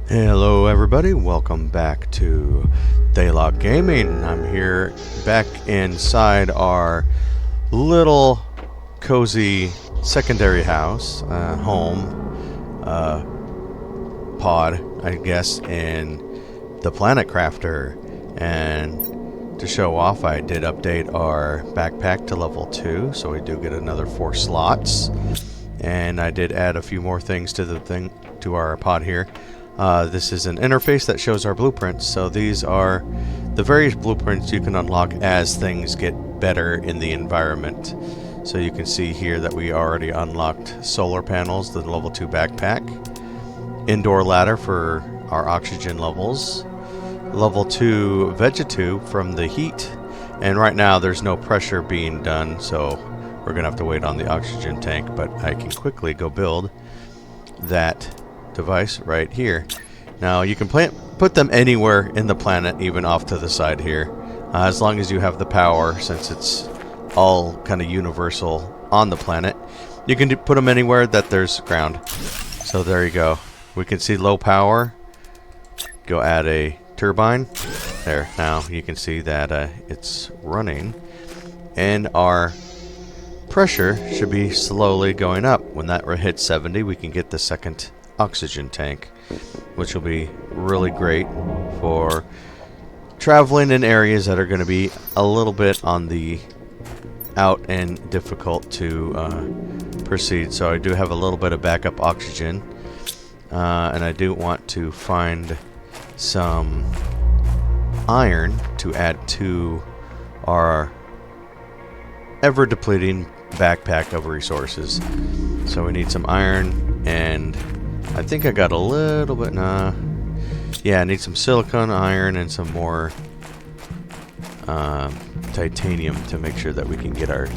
Hello everybody, welcome back to Daylock Gaming. I'm here back inside our little cozy secondary house, home, pod, I guess, in the Planet Crafter. And to show off, I did update our backpack to level 2, so we do get another 4 slots. And I did add a few more things to our pod here. This is an interface that shows our blueprints. So these are the various blueprints you can unlock as things get better in the environment. So you can see here that we already unlocked solar panels, the level 2 backpack, indoor ladder for our oxygen levels, level 2 vegetube from the heat, and right now there's no pressure being done, so we're gonna have to wait on the oxygen tank, but I can quickly go build that device right here. Now you can put them anywhere in the planet, even off to the side here, as long as you have the power, since it's all kind of universal on the planet. You can put them anywhere that there's ground. So there you go. We can see low power. Go add a turbine. There, now you can see that it's running, and our pressure should be slowly going up. When that hits 70, we can get the second oxygen tank, which will be really great for traveling in areas that are going to be a little bit on the out and difficult to proceed. So I do have a little bit of backup oxygen, and I do want to find some iron to add to our ever depleting backpack of resources. So we need some iron, and I think I got a little bit, yeah, I need some silicon, iron, and some more titanium to make sure that we can get our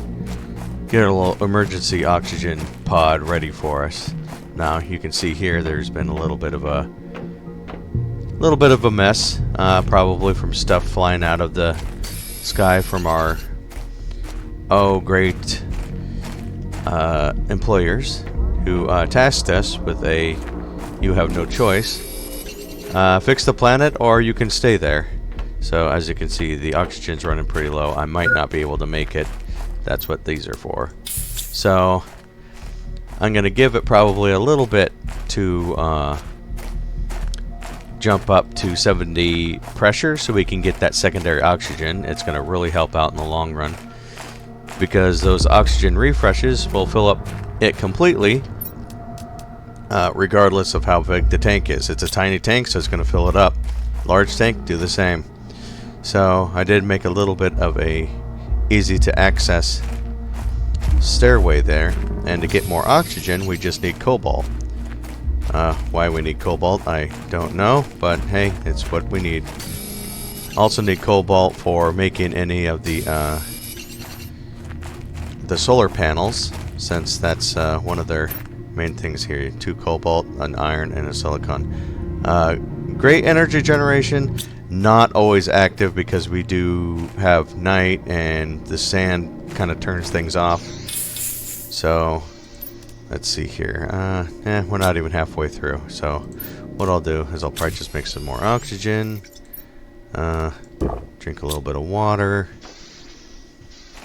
little emergency oxygen pod ready for us. Now you can see here there's been a little bit of a mess, probably from stuff flying out of the sky from our great employers who tasked us with a "you have no choice, fix the planet or you can stay there." So as you can see, the oxygen's running pretty low. I might not be able to make it. That's what these are for. So I'm gonna give it probably a little bit to jump up to 70 pressure so we can get that secondary oxygen. It's gonna really help out in the long run, because those oxygen refreshes will fill up it completely, regardless of how big the tank is. It's a tiny tank, so it's going to fill it up. Large tank, do the same. So I did make a little bit of a easy to access stairway there, and to get more oxygen we just need cobalt. Why we need cobalt I don't know, but hey, it's what we need. Also need cobalt for making any of the solar panels, since that's one of their main things here. 2 cobalt, an iron, and a silicon. Great energy generation, not always active because we do have night and the sand kind of turns things off. So let's see here. We're not even halfway through. So what I'll do is I'll probably just make some more oxygen, drink a little bit of water,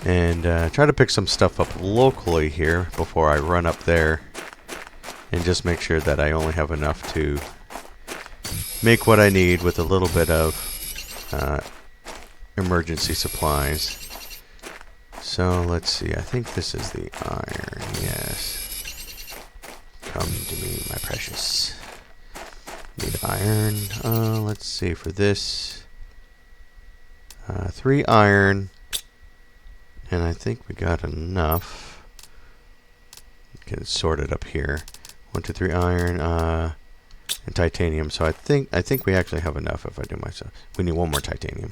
and try to pick some stuff up locally here before I run up there, and just make sure that I only have enough to make what I need with a little bit of emergency supplies. So let's see, I think this is the iron. Yes, come to me, my precious. Need iron. Let's see, for this 3 iron, and I think we got enough. Get it sorted up here. 1, 2, 3 iron, and titanium. So I think we actually have enough if I do myself. We need 1 more titanium.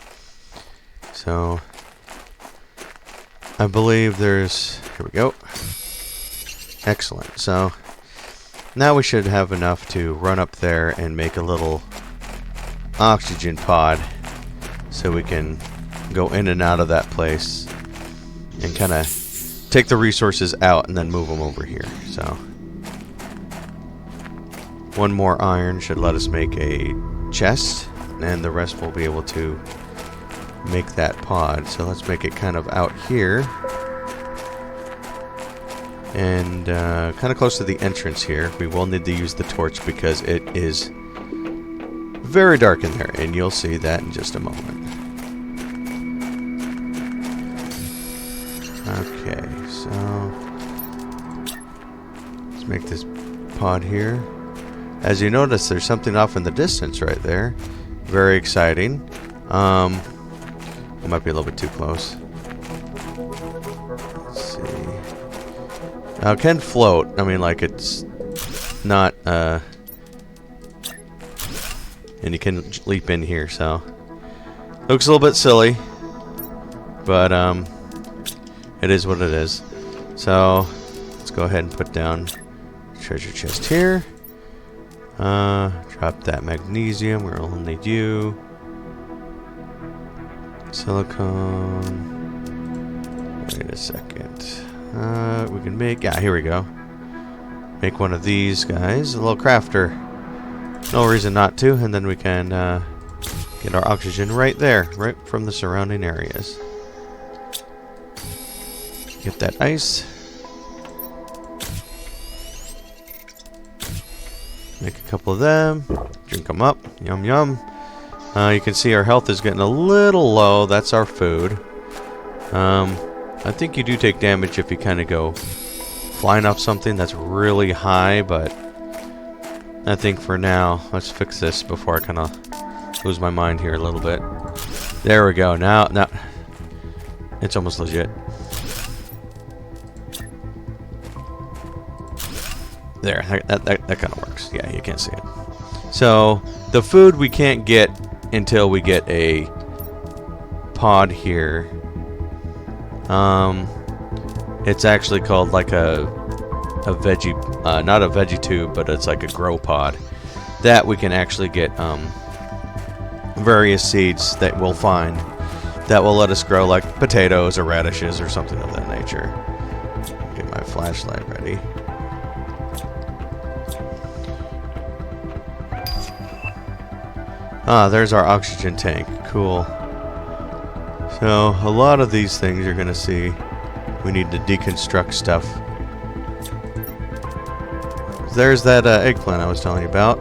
So I believe there's, here we go. Excellent. So now we should have enough to run up there and make a little oxygen pod, so we can go in and out of that place and kind of take the resources out and then move them over here. So One more iron should let us make a chest, and the rest we'll be able to make that pod. So let's make it kind of out here. And kind of close to the entrance here. We will need to use the torch because it is very dark in there, and you'll see that in just a moment. Okay, so let's make this pod here. As you notice, there's something off in the distance right there. Very exciting. I might be a little bit too close. Let's see. Now, it can float. I mean, like, it's not, and you can leap in here, so. Looks a little bit silly, but, it is what it is. So, let's go ahead and put down treasure chest here. Drop that magnesium. We'll only need you. Silicone. Wait a second. We can make... Yeah, here we go. Make one of these guys. A little crafter. No reason not to. And then we can get our oxygen right there. Right from the surrounding areas. Get that ice. Make a couple of them. Drink them up. Yum yum. You can see our health is getting a little low. That's our food. I think you do take damage if you kind of go flying off something that's really high, but I think for now, let's fix this before I kind of lose my mind here a little bit. There we go. Now, it's almost legit. There, that kind of works. Yeah, you can't see it. So, the food we can't get until we get a pod here. It's actually called like a veggie, not a veggie tube, but it's like a grow pod. That we can actually get various seeds that we'll find that will let us grow like potatoes or radishes or something of that nature. Get my flashlight ready. Ah, there's our oxygen tank. Cool. So, a lot of these things you're going to see, we need to deconstruct stuff. There's that eggplant I was telling you about.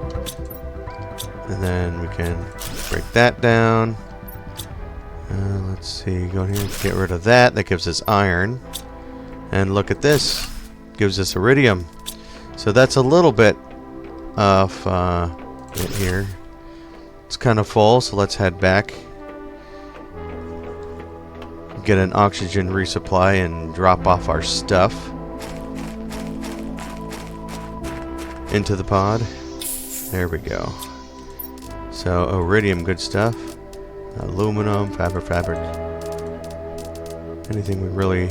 And then we can break that down. Let's see, go in here and get rid of that. That gives us iron. And look at this. Gives us iridium. So that's a little bit of it here. It's kind of full, so let's head back. Get an oxygen resupply and drop off our stuff into the pod. There we go. So, iridium, good stuff. Aluminum, fabric. Anything we really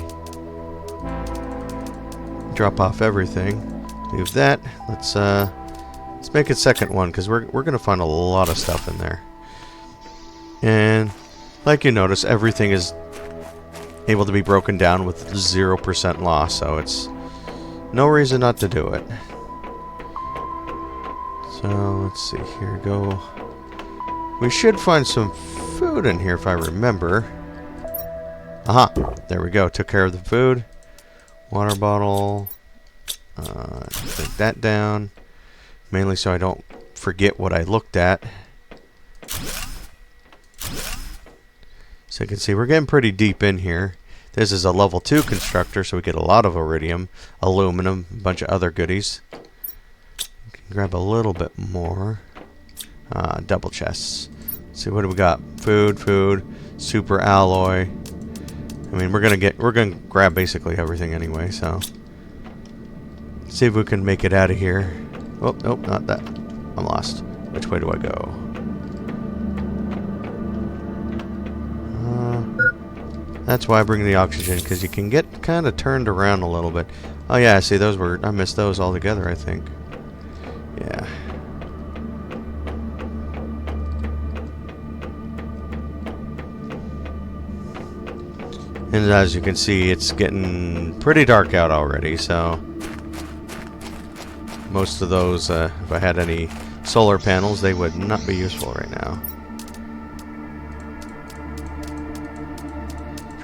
drop off everything. Leave that. Let's make it second one, because we're gonna find a lot of stuff in there. And like you notice, everything is able to be broken down with 0% loss, so it's no reason not to do it. So let's see here. Go. We should find some food in here if I remember. Aha! There we go. Took care of the food. Water bottle. Take that down. Mainly so I don't forget what I looked at. So you can see we're getting pretty deep in here. This is a level 2 constructor, so we get a lot of iridium, aluminum, a bunch of other goodies. Grab a little bit more. Double chests. Let's see, what do we got? Food, super alloy. I mean, we're gonna grab basically everything anyway. So, let's see if we can make it out of here. Oh, nope, not that. I'm lost. Which way do I go? That's why I bring the oxygen, because you can get kind of turned around a little bit. Oh yeah, see, those were, I missed those altogether, I think. Yeah. And as you can see, it's getting pretty dark out already, so most of those, if I had any solar panels, they would not be useful right now.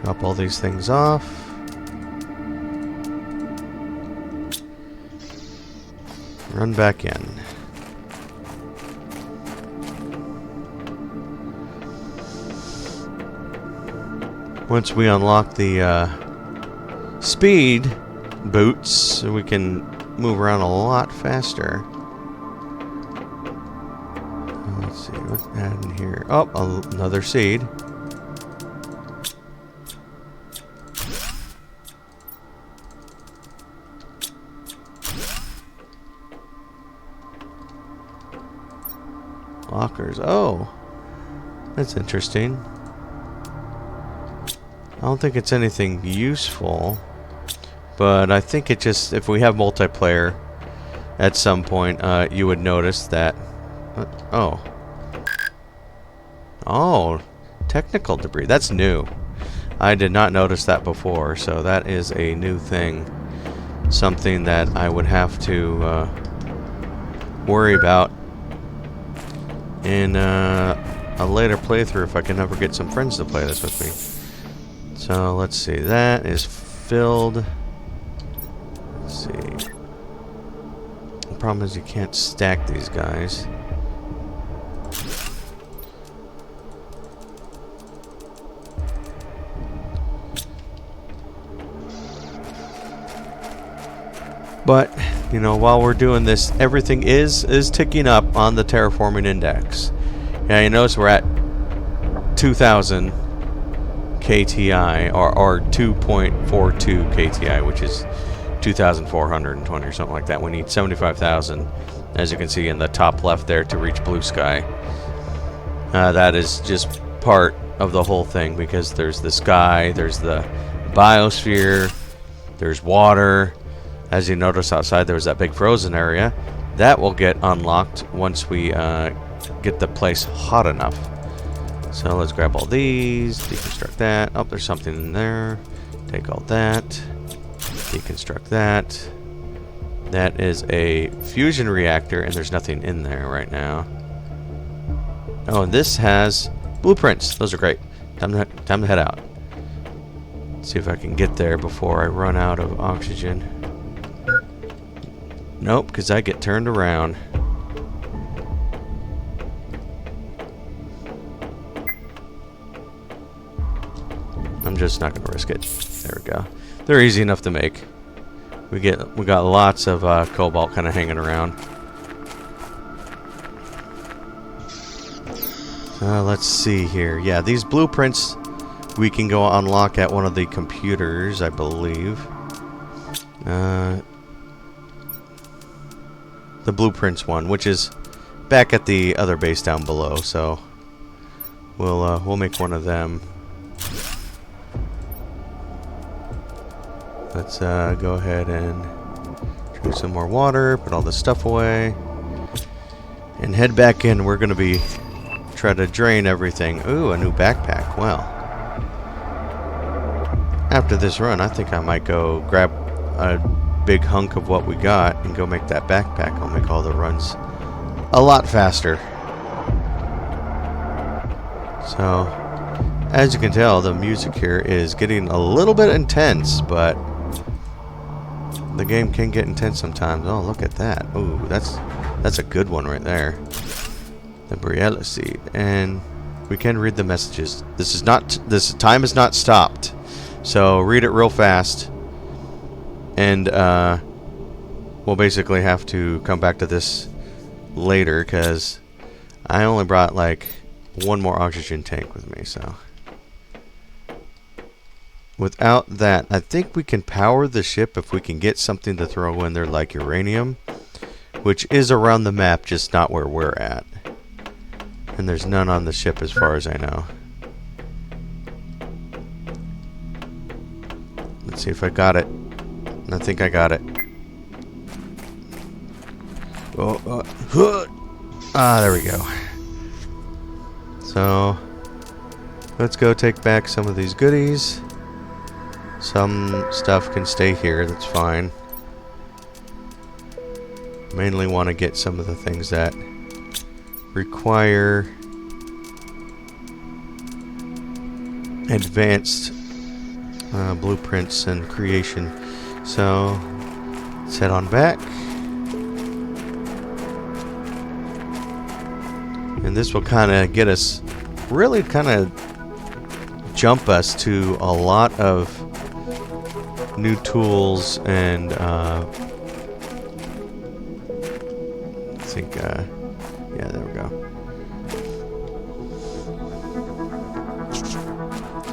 Drop all these things off. Run back in. Once we unlock the speed boots, we can move around a lot faster. Let's see, what's that in here? Oh, another seed. Lockers. Oh, that's interesting. I don't think it's anything useful, but I think it just, if we have multiplayer at some point, you would notice that. Oh, technical debris. That's new. I did not notice that before, so that is a new thing. Something that I would have to worry about in a later playthrough if I can ever get some friends to play this with me. So let's see, that is filled. Let's see. The problem is you can't stack these guys. But, you know, while we're doing this, everything is ticking up on the terraforming index. Yeah, you notice we're at 2,000 KTI, or 2.42 KTI, which is 2,420 or something like that. We need 75,000, as you can see in the top left there, to reach blue sky. That is just part of the whole thing, because there's the sky, there's the biosphere, there's water. As you notice outside, there was that big frozen area. That will get unlocked once we get the place hot enough. So let's grab all these, deconstruct that. Oh, there's something in there. Take all that, deconstruct that. That is a fusion reactor, and there's nothing in there right now. Oh, and this has blueprints. Those are great. Time to head out. See if I can get there before I run out of oxygen. Nope, because I get turned around. I'm just not going to risk it. There we go. They're easy enough to make. We got lots of cobalt kind of hanging around. Let's see here. Yeah, these blueprints we can go unlock at one of the computers, I believe. The blueprints one, which is back at the other base down below. So we'll make one of them. Let's go ahead and drink some more water, put all this stuff away, and head back in. We're going to try to drain everything. Ooh, a new backpack. Well, after this run, I think I might go grab a big hunk of what we got and go make that backpack. I'll make all the runs a lot faster. So, as you can tell, the music here is getting a little bit intense, but the game can get intense sometimes. Oh, look at that. Ooh, that's a good one right there. The Briella seed. And we can read the messages. This time is not stopped. So read it real fast. And we'll basically have to come back to this later, because I only brought like one more oxygen tank with me, so without that, I think we can power the ship if we can get something to throw in there like uranium, which is around the map, just not where we're at. And there's none on the ship as far as I know. Let's see if I got it. I think I got it. There we go. So let's go take back some of these goodies. Some stuff can stay here, that's fine. Mainly want to get some of the things that require advanced blueprints and creation. So let's head on back. And this will kind of get us, really kind of jump us to a lot of new tools and I think, yeah, there we go.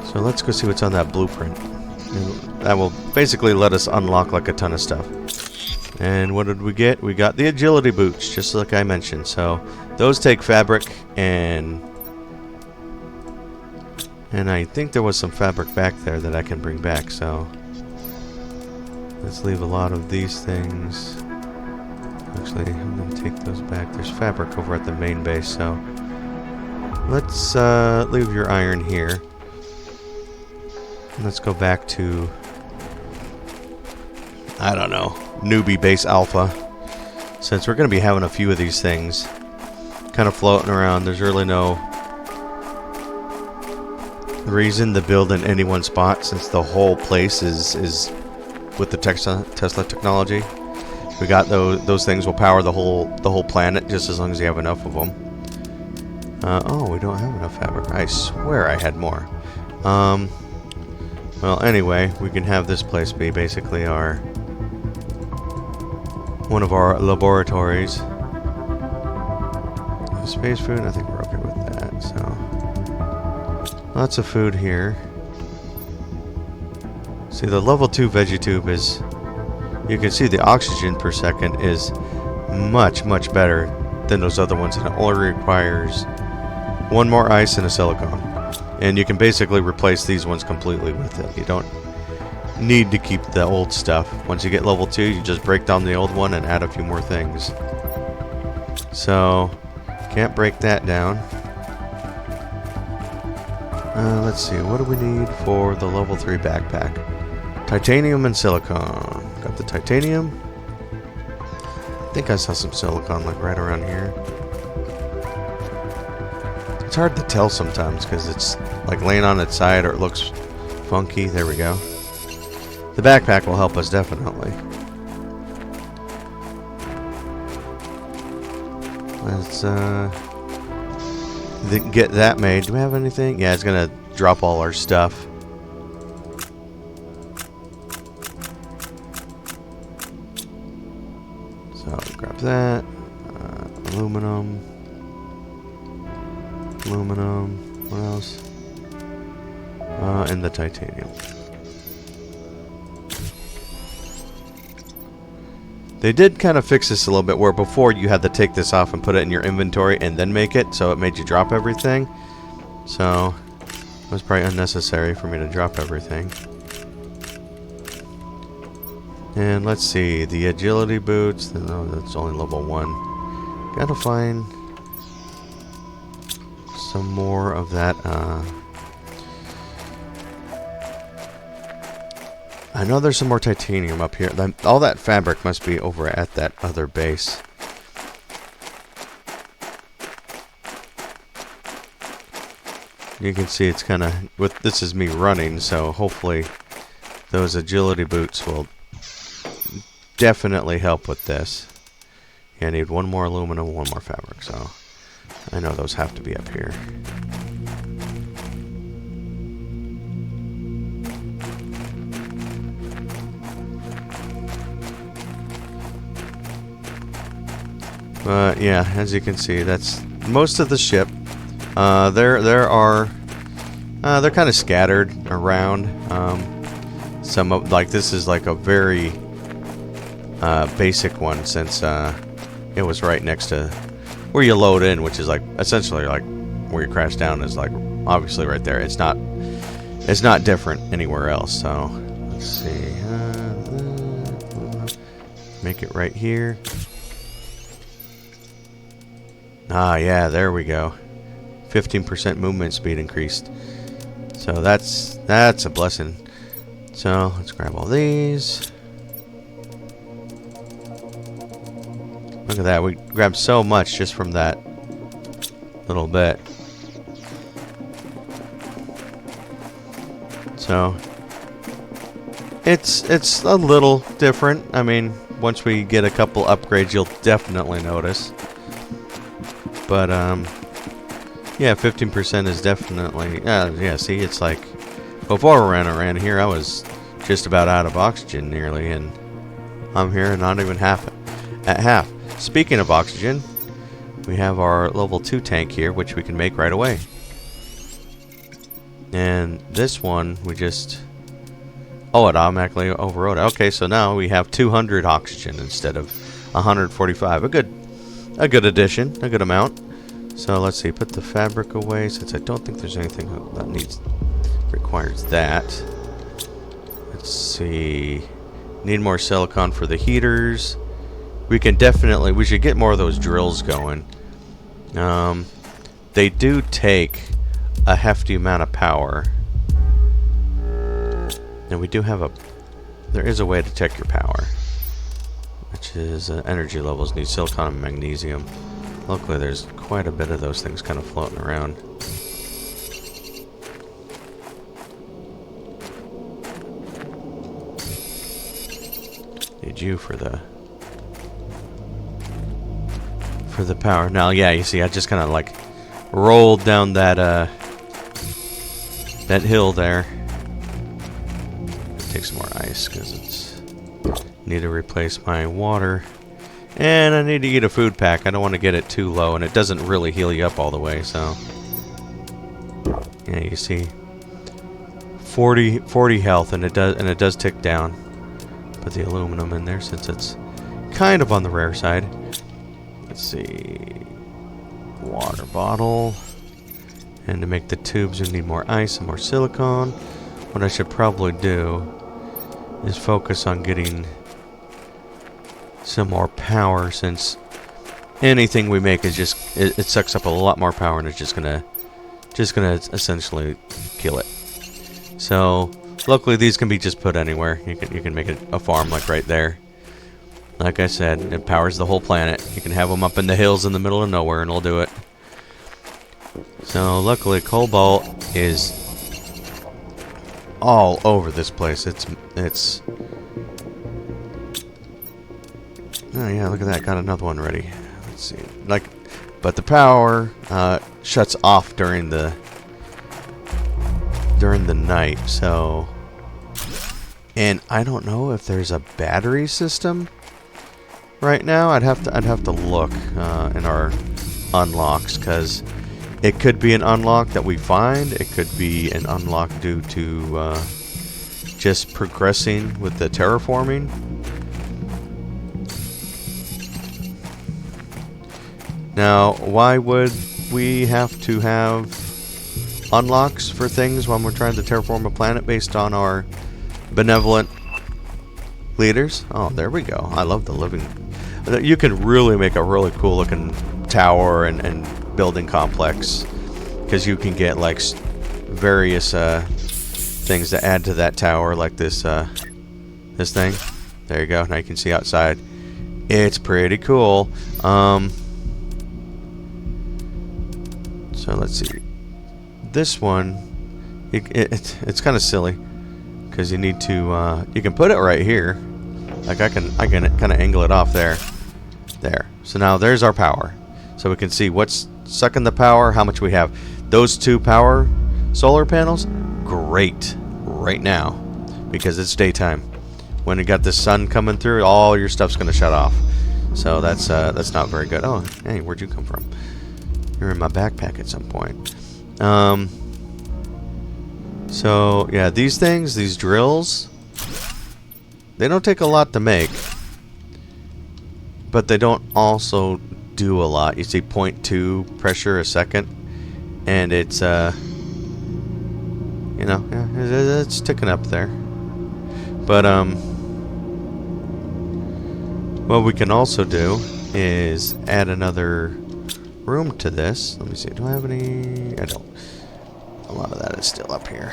So let's go see what's on that blueprint. And that will basically let us unlock like a ton of stuff. And what did we get? We got the agility boots, just like I mentioned. So those take fabric, and I think there was some fabric back there that I can bring back. So let's leave a lot of these things. Actually, I'm going to take those back. There's fabric over at the main base, so let's leave your iron here. Let's go back to, I don't know, newbie base alpha, since we're going to be having a few of these things kind of floating around. There's really no reason to build in any one spot, since the whole place is with the Tesla technology. We got those things will power the whole planet, just as long as you have enough of them. Oh, we don't have enough fabric. I swear I had more. Well, anyway, we can have this place be basically one of our laboratories. Space food, I think we're okay with that. So, lots of food here. See, the level 2 VeggieTube is, you can see the oxygen per second is much, much better than those other ones, and it only requires one more ice and a silicone. And you can basically replace these ones completely with it. You don't need to keep the old stuff. Once you get level 2, you just break down the old one and add a few more things. So, can't break that down. Let's see, what do we need for the level 3 backpack? Titanium and silicone. Got the titanium. I think I saw some silicone like right around here. It's hard to tell sometimes because it's like laying on its side or it looks funky. There we go. The backpack will help us definitely. Let's get that made. Do we have anything? Yeah, it's gonna drop all our stuff. So grab that. Aluminum. What else? And the titanium. They did kind of fix this a little bit, where before you had to take this off and put it in your inventory and then make it, so it made you drop everything. So it was probably unnecessary for me to drop everything. And let's see, the agility boots. No, that's only level 1. Gotta find some more of that. I know there's some more titanium up here. All that fabric must be over at that other base. You can see it's kind of, this is me running, so hopefully those agility boots will definitely help with this. Yeah, I need one more aluminum, one more fabric, so I know those have to be up here. Yeah, as you can see, that's most of the ship. They're kind of scattered around. Some of, like, this is like a very basic one, since it was right next to where you load in, which is like essentially like where you crash down is like obviously right there. It's not different anywhere else. So let's see, make it right here. Ah, yeah, there we go. 15% movement speed increased. So that's a blessing. So let's grab all these. Look at that. We grabbed so much just from that little bit. So it's a little different. I mean, once we get a couple upgrades, you'll definitely notice. But yeah, 15% is definitely yeah. See, it's like before we ran around here, I was just about out of oxygen nearly, and I'm here not even at half. Speaking of oxygen, we have our level 2 tank here, which we can make right away. And this one, we just... Oh, it automatically overrode it. Okay, so now we have 200 oxygen instead of 145. A good addition, a good amount. So let's see, put the fabric away, since I don't think there's anything that requires that. Let's see. Need more silicon for the heaters. We should get more of those drills going. They do take a hefty amount of power. And we do have there is a way to check your power, which is energy levels. Need silicon and magnesium. Luckily there's quite a bit of those things kind of floating around. Need you for the power. Now, yeah, you see, I just kind of like rolled down that hill there. Take some more ice because it's need to replace my water, and I need to eat a food pack. I don't want to get it too low, and it doesn't really heal you up all the way. So, yeah, you see, 40 health, and it does tick down. Put the aluminum in there since it's kind of on the rare side. Let's see, water bottle, and to make the tubes you need more ice and more silicon. What I should probably do is focus on getting some more power, since anything we make is just it sucks up a lot more power, and it's just gonna essentially kill it. So luckily these can be just put anywhere. You can make a farm like right there. Like I said, it powers the whole planet. You can have them up in the hills in the middle of nowhere, and it'll do it. So luckily cobalt is all over this place. It's oh yeah, look at that, got another one ready. Let's see, but the power shuts off during the night. So, and I don't know if there's a battery system right now. I'd have to look in our unlocks, because it could be an unlock that we find. It could be an unlock due to just progressing with the terraforming. Now, why would we have to have unlocks for things when we're trying to terraform a planet based on our benevolent leaders? Oh, there we go. I love the living. You can really make a really cool looking tower and building complex, because you can get like various things to add to that tower, like this thing. There you go. Now you can see outside. It's pretty cool. So let's see. This one, it's kind of silly, because you need to you can put it right here. Like I can kind of angle it off there. So now there's our power. So we can see what's sucking the power, how much we have. Those two power solar panels, great right now, because it's daytime. When you got the sun coming through, all your stuff's gonna shut off. So that's not very good. Oh, hey, where'd you come from? You're in my backpack at some point. So yeah, these things, these drills, they don't take a lot to make, but they don't also do a lot. You see 0.2 pressure a second, and it's you know, yeah, it's ticking up there. But what we can also do is add another room to this. Let me see, do I have any? I don't. A lot of that is still up here.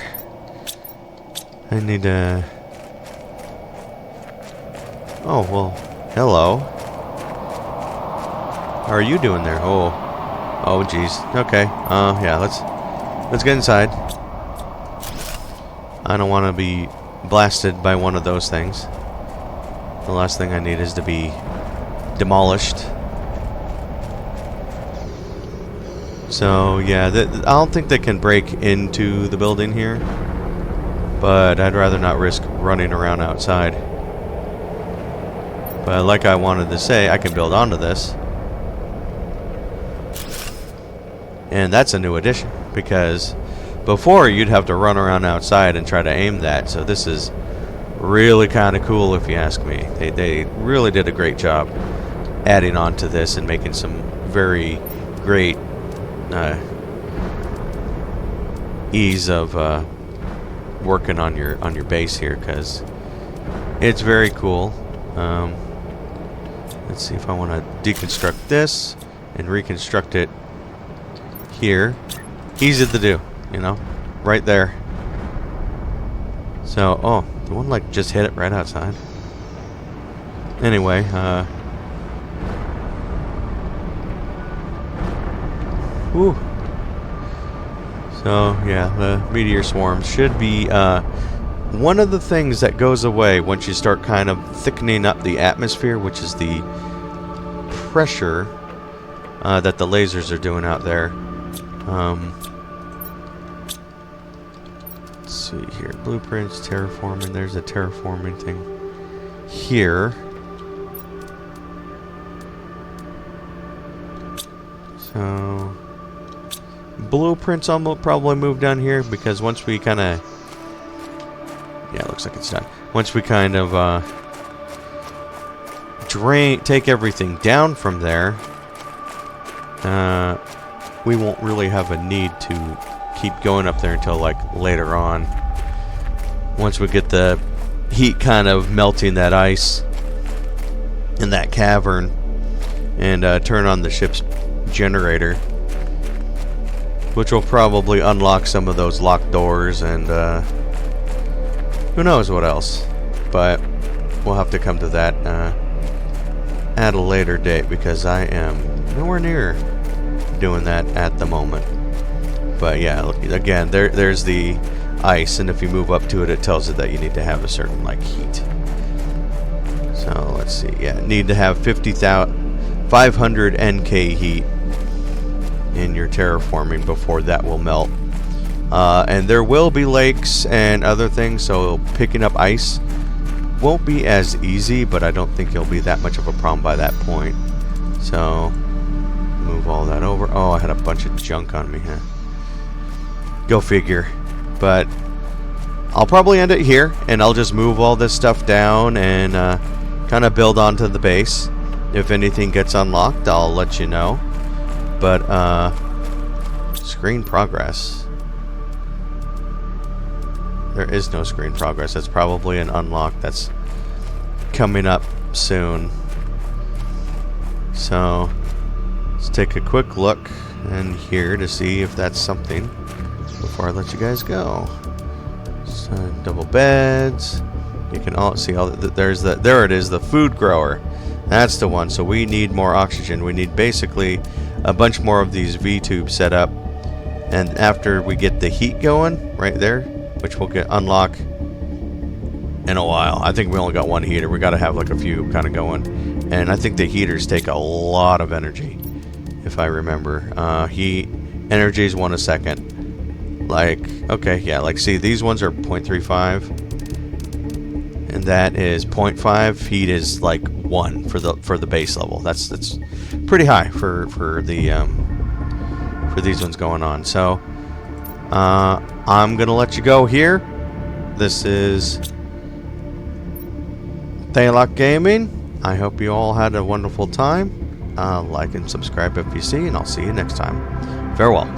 I need to... Oh, well, hello. How are you doing there? Oh, oh, geez. Okay. Yeah. Let's get inside. I don't want to be blasted by one of those things. The last thing I need is to be demolished. So yeah, I don't think they can break into the building here, but I'd rather not risk running around outside. But like I wanted to say, I can build onto this. And that's a new addition, because before you'd have to run around outside and try to aim that. So this is really kind of cool if you ask me. They really did a great job adding on to this and making some very great ease of working on your base here, because it's very cool. Let's see if I want to deconstruct this and reconstruct it here. Easy to do, you know, right there. So, oh, the one like just hit it right outside. Anyway, whew. So, yeah, the meteor swarms should be one of the things that goes away once you start kind of thickening up the atmosphere, which is the pressure that the lasers are doing out there. Let's see here. Blueprints, terraforming. There's a terraforming thing here. So blueprints I'll probably move down here, because once we kind of, yeah, it looks like it's done. Once we kind of take everything down from there, we won't really have a need to keep going up there until like later on. Once we get the heat kind of melting that ice in that cavern and turn on the ship's generator, which will probably unlock some of those locked doors and who knows what else. But we'll have to come to that at a later date, because I am nowhere near doing that at the moment. But yeah, again, there's the ice, and if you move up to it, it tells you that you need to have a certain like heat. So let's see, yeah, need to have 500 NK heat in your terraforming before that will melt. And there will be lakes and other things, so picking up ice won't be as easy, but I don't think it'll be that much of a problem by that point. So move all that over. Oh, I had a bunch of junk on me, huh? Go figure. But I'll probably end it here, and I'll just move all this stuff down and kind of build onto the base. If anything gets unlocked, I'll let you know. But screen progress. There is no screen progress. That's probably an unlock that's coming up soon. So let's take a quick look in here to see if that's something before I let you guys go. So, double beds. You can all see all there it is, the food grower. That's the one. So we need more oxygen. We need basically a bunch more of these V tubes set up, and after we get the heat going right there, which we'll get unlock in a while. I think we only got one heater. We got to have like a few kind of going, and I think the heaters take a lot of energy, if I remember. Heat energy is 1 a second. Like, okay, yeah, like see, these ones are 0.35, and that is 0.5. Heat is like 1 for the base level. That's pretty high for these ones going on. So I'm gonna let you go here. This is Taylock Gaming. I hope you all had a wonderful time. Like and subscribe if you see, and I'll see you next time. Farewell.